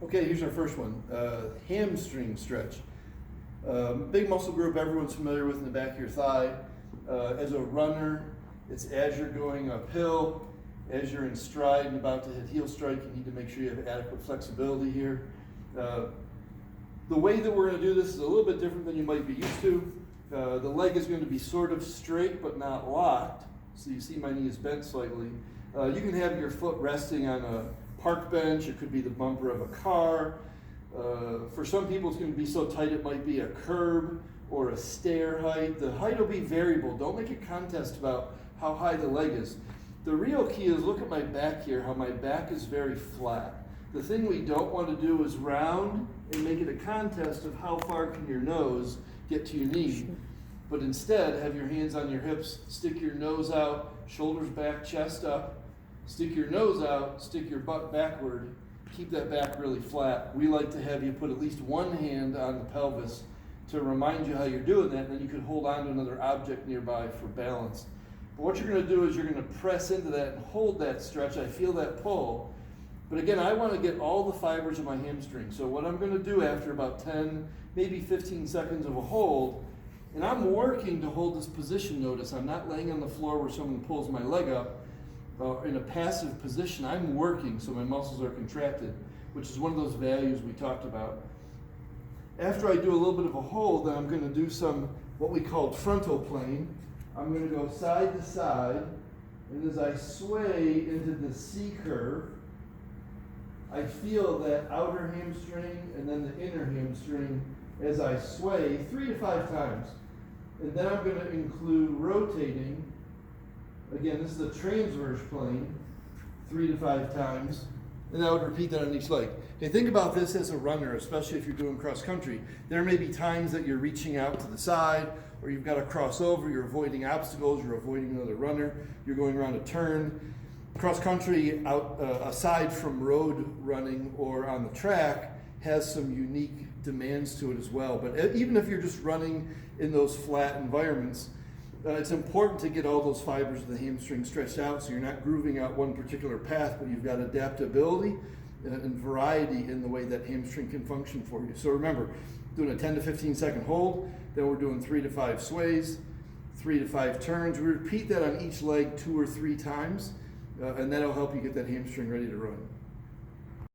Okay, here's our first one, hamstring stretch. Big muscle group everyone's familiar with in the back of your thigh. As a runner, it's as you're going uphill, as you're in stride and about to hit heel strike, you need to make sure you have adequate flexibility here. The way that we're going to do this is a little bit different than you might be used to. The leg is going to be sort of straight but not locked, so you see my knee is bent slightly. You can have your foot resting on a park bench, it could be the bumper of a car. For some people it's going to be so tight it might be a curb or a stair height. The height will be variable. Don't make a contest about how high the leg is. The real key is look at my back here, how my back is very flat. The thing we don't want to do is round and make it a contest of how far can your nose get to your knee. But instead, have your hands on your hips, stick your nose out, shoulders back, chest up, stick your nose out, stick your butt backward, keep that back really flat. We like to have you put at least one hand on the pelvis to remind you how you're doing that, and then you can hold on to another object nearby for balance. But what you're going to do is you're going to press into that and hold that stretch. I feel that pull. But again, I want to get all the fibers of my hamstring. So what I'm going to do after about 10, maybe 15 seconds of a hold, and I'm working to hold this position, notice. I'm not laying on the floor where someone pulls my leg up in a passive position. I'm working so my muscles are contracted, which is one of those values we talked about. After I do a little bit of a hold, then I'm going to do some what we call frontal plane. I'm going to go side to side, and as I sway into the C curve, I feel that outer hamstring and then the inner hamstring as I sway 3 to 5 times. And then I'm going to include rotating. Again, this is the transverse plane, 3 to 5 times. And I would repeat that on each leg. Okay, think about this as a runner, especially if you're doing cross country. There may be times that you're reaching out to the side, or you've got to cross over, you're avoiding obstacles, you're avoiding another runner, you're going around a turn. Cross country, aside from road running or on the track, has some unique demands to it as well. But even if you're just running in those flat environments, it's important to get all those fibers of the hamstring stretched out so you're not grooving out one particular path, but you've got adaptability and variety in the way that hamstring can function for you. So remember, doing a 10 to 15 second hold, then we're doing 3 to 5 sways, 3 to 5 turns. We repeat that on each leg 2 or 3 times, and that'll help you get that hamstring ready to run.